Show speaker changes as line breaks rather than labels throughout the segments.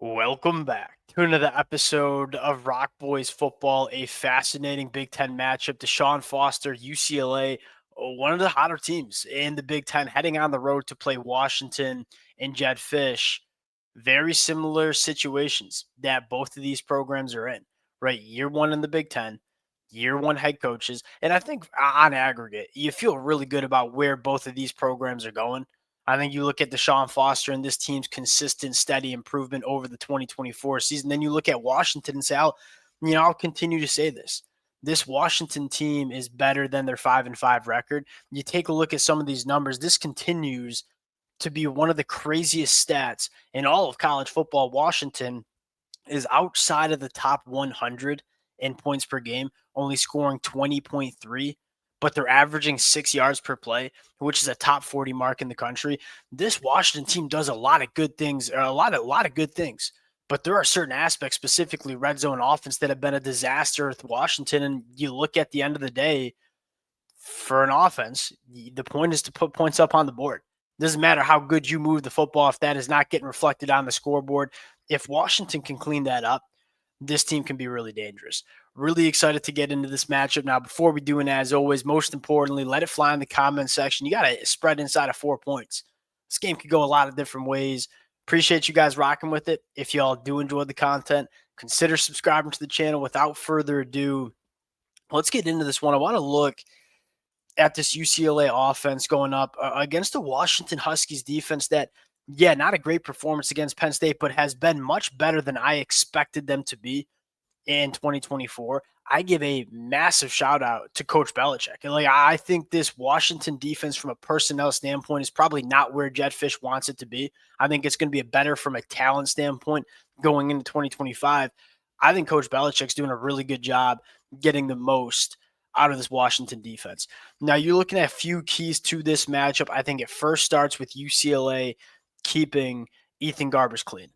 Welcome back to another episode of Rock Boys Football, a fascinating Big Ten matchup. DeShaun Foster, UCLA, one of the hotter teams in the Big Ten, heading on the road to play Washington and Jed Fish. Very similar situations that both of these programs are in, right? Year one in the Big Ten, year one head coaches. And I think on aggregate, you feel really good about where both of these programs are going. I think you look at DeShaun Foster and this team's consistent, steady improvement over the 2024 season. Then you look at Washington and say, I'll continue to say this. This Washington team is better than their 5-5 record. You take a look at some of these numbers. This continues to be one of the craziest stats in all of college football. Washington is outside of the top 100 in points per game, only scoring 20.3, but they're averaging 6 yards per play, which is a top 40 mark in the country. This Washington team does a lot of good things, a lot of good things. But there are certain aspects, specifically red zone offense, that have been a disaster with Washington. And you look at the end of the day, for an offense, the point is to put points up on the board. Doesn't matter how good you move the football if that is not getting reflected on the scoreboard. If Washington can clean that up, this team can be really dangerous. Really excited to get into this matchup. Now, before we do, and as always, most importantly, let it fly in the comment section. You got to spread inside of 4 points. This game could go a lot of different ways. Appreciate you guys rocking with it. If y'all do enjoy the content, consider subscribing to the channel. Without further ado, let's get into this one. I want to look at this UCLA offense going up against the Washington Huskies defense that, yeah, not a great performance against Penn State, but has been much better than I expected them to be in 2024. I give a massive shout out to Coach Belichick. And I think this Washington defense from a personnel standpoint is probably not where Jed Fish wants it to be. I think it's going to be a better from a talent standpoint going into 2025. I think Coach Belichick's doing a really good job getting the most out of this Washington defense. Now, you're looking at a few keys to this matchup. I think it first starts with UCLA keeping Ethan Garbers clean.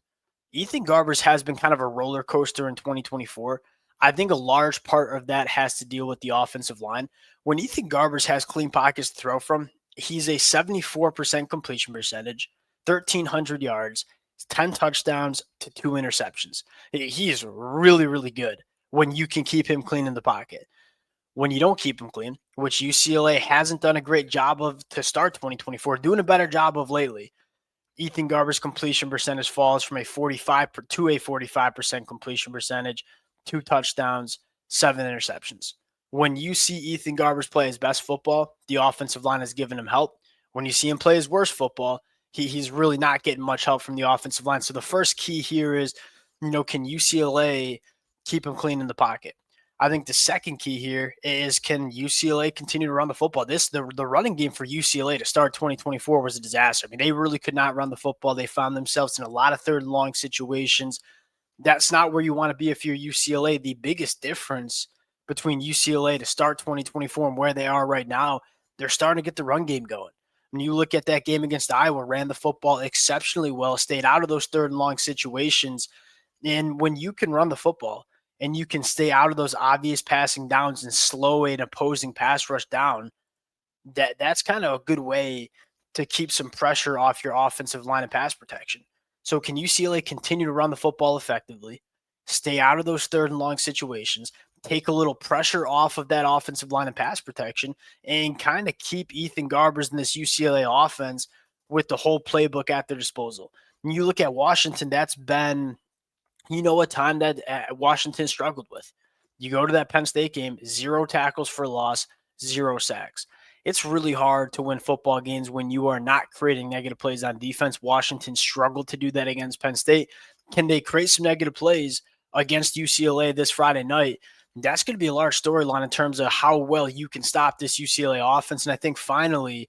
Ethan Garbers has been kind of a roller coaster in 2024. I think a large part of that has to deal with the offensive line. When Ethan Garbers has clean pockets to throw from, he's a 74% completion percentage, 1,300 yards, 10 touchdowns to 2 interceptions. He is really, really good when you can keep him clean in the pocket. When you don't keep him clean, which UCLA hasn't done a great job of to start 2024, doing a better job of lately, Ethan Garbers' completion percentage falls from a 45% completion percentage, 2 touchdowns, 7 interceptions. When you see Ethan Garbers play his best football, the offensive line has given him help. When you see him play his worst football, he's really not getting much help from the offensive line. So the first key here is, can UCLA keep him clean in the pocket? I think the second key here is, can UCLA continue to run the football? The running game for UCLA to start 2024 was a disaster. I mean, they really could not run the football. They found themselves in a lot of third and long situations. That's not where you want to be if you're UCLA. The biggest difference between UCLA to start 2024 and where they are right now, they're starting to get the run game going. When you look at that game against Iowa, ran the football exceptionally well, stayed out of those third and long situations. And when you can run the football, and you can stay out of those obvious passing downs and slow an opposing pass rush down, that's kind of a good way to keep some pressure off your offensive line of pass protection. So can UCLA continue to run the football effectively, stay out of those third and long situations, take a little pressure off of that offensive line of pass protection, and kind of keep Ethan Garbers in this UCLA offense with the whole playbook at their disposal? When you look at Washington, that's been a time that Washington struggled with. You go to that Penn State game, 0 tackles for loss, 0 sacks. It's really hard to win football games when you are not creating negative plays on defense. Washington struggled to do that against Penn State. Can they create some negative plays against UCLA this Friday night? That's going to be a large storyline in terms of how well you can stop this UCLA offense. And I think finally,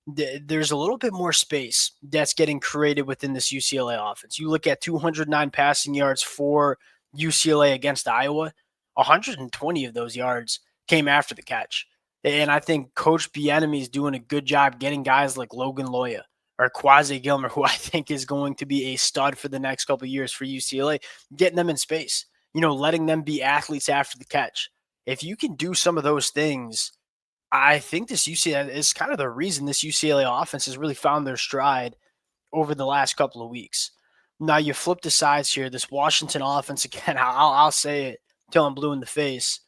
there's a little bit more space that's getting created within this UCLA offense. You look at 209 passing yards for UCLA against Iowa, 120 of those yards came after the catch. And I think Coach Bieniemy is doing a good job getting guys like Logan Loya or Quasi Gilmer, who I think is going to be a stud for the next couple of years for UCLA, getting them in space, letting them be athletes after the catch. If you can do some of those things, I think this UCLA is kind of the reason this UCLA offense has really found their stride over the last couple of weeks. Now you flip the sides here. This Washington offense, again, I'll say it till I'm blue in the face.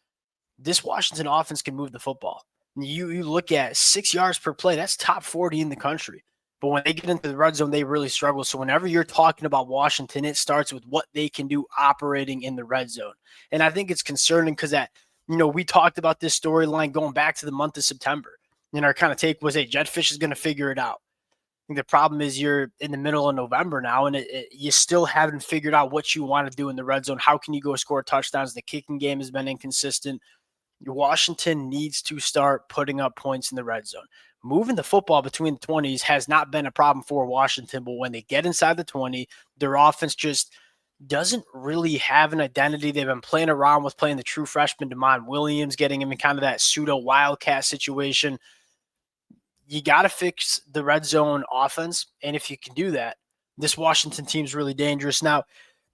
This Washington offense can move the football. You look at 6 yards per play, that's top 40 in the country. But when they get into the red zone, they really struggle. So whenever you're talking about Washington, it starts with what they can do operating in the red zone. And I think it's concerning because we talked about this storyline going back to the month of September. And our kind of take was, hey, Jetfish is going to figure it out. I think the problem is you're in the middle of November now, and you still haven't figured out what you want to do in the red zone. How can you go score touchdowns? The kicking game has been inconsistent. Washington needs to start putting up points in the red zone. Moving the football between the 20s has not been a problem for Washington, but when they get inside the 20, their offense just doesn't really have an identity. They've been playing around with playing the true freshman DeMond Williams, getting him in kind of that pseudo wildcat situation. You got to fix the red zone offense, and if you can do that, this Washington team's really dangerous. Now,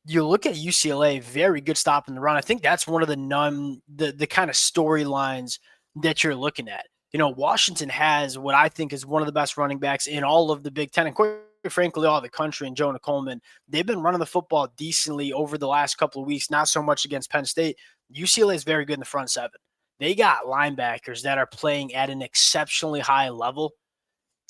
you look at UCLA, very good stop in the run. I think that's one of the kind of storylines that you're looking at. Washington has what I think is one of the best running backs in all of the Big Ten, and quite frankly, all the country, and Jonah Coleman. They've been running the football decently over the last couple of weeks, not so much against Penn State. UCLA is very good in the front seven. They got linebackers that are playing at an exceptionally high level.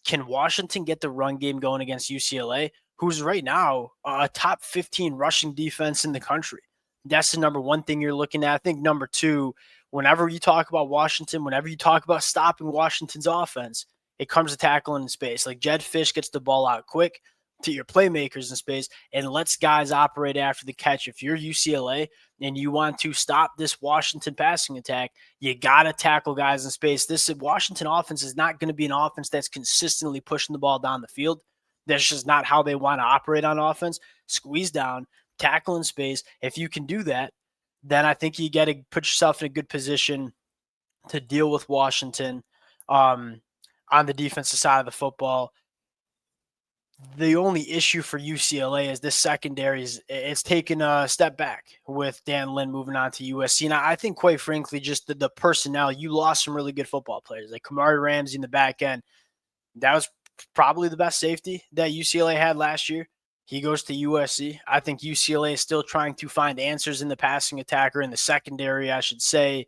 Can Washington get the run game going against UCLA, who's right now a top 15 rushing defense in the country? That's the number one thing you're looking at. I think number two, whenever you talk about Washington, whenever you talk about stopping Washington's offense, it comes to tackling in space. Like Jed Fish gets the ball out quick to your playmakers in space and lets guys operate after the catch. If you're UCLA and you want to stop this Washington passing attack, you got to tackle guys in space. This Washington offense is not going to be an offense that's consistently pushing the ball down the field. That's just not how they want to operate on offense. Squeeze down, tackle in space. If you can do that, then I think you got to put yourself in a good position to deal with Washington on the defensive side of the football. The only issue for UCLA is this secondary it's taken a step back with Dan Lynn moving on to USC. And I think, quite frankly, just the personnel, you lost some really good football players. Like Kamari Ramsey in the back end, that was probably the best safety that UCLA had last year. He goes to USC. I think UCLA is still trying to find answers in the passing attack, or in the secondary, I should say.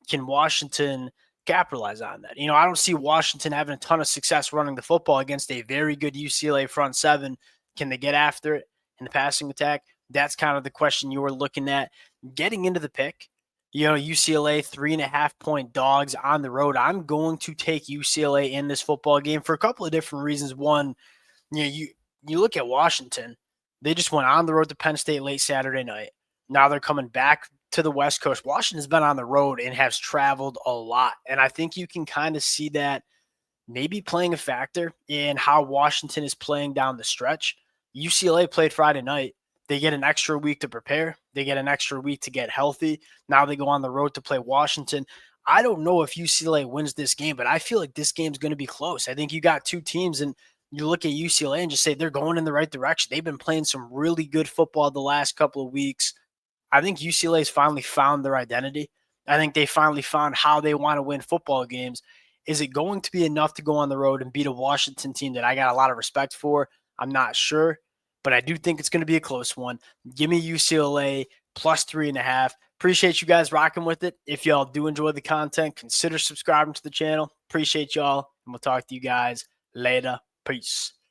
Can Washington capitalize on that? I don't see Washington having a ton of success running the football against a very good UCLA front seven. Can they get after it in the passing attack? That's kind of the question you were looking at. Getting into the pick, UCLA 3.5-point dogs on the road. I'm going to take UCLA in this football game for a couple of different reasons. One, you look at Washington, they just went on the road to Penn State late Saturday night. Now they're coming back to the West Coast. Washington's been on the road and has traveled a lot. And I think you can kind of see that maybe playing a factor in how Washington is playing down the stretch. UCLA played Friday night. They get an extra week to prepare. They get an extra week to get healthy. Now they go on the road to play Washington. I don't know if UCLA wins this game, but I feel like this game's going to be close. I think you got two teams, and you look at UCLA and just say they're going in the right direction. They've been playing some really good football the last couple of weeks. I think UCLA's finally found their identity. I think they finally found how they want to win football games. Is it going to be enough to go on the road and beat a Washington team that I got a lot of respect for? I'm not sure, but I do think it's going to be a close one. Give me UCLA plus 3.5. Appreciate you guys rocking with it. If y'all do enjoy the content, consider subscribing to the channel. Appreciate y'all, and we'll talk to you guys later. Peace.